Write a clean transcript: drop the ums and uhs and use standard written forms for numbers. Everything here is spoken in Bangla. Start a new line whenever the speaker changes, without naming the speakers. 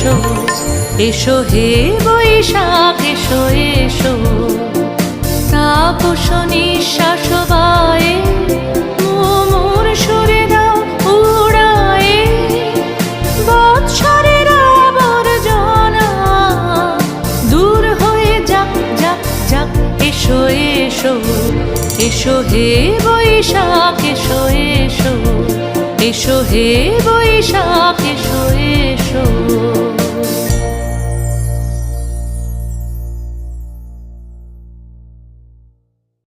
এসো এসো হে বৈশাখ এসো এসো তাপস নিঃশ্বাস বায়ে মুমুর সুরে দাও উড়ায়ে বৎসরের আবর্জনা দূর হয়ে যাক যাক যাক এসো এসো এসো হে বৈশাখ এসো এসো এসো হে বৈশাখ এসো এসো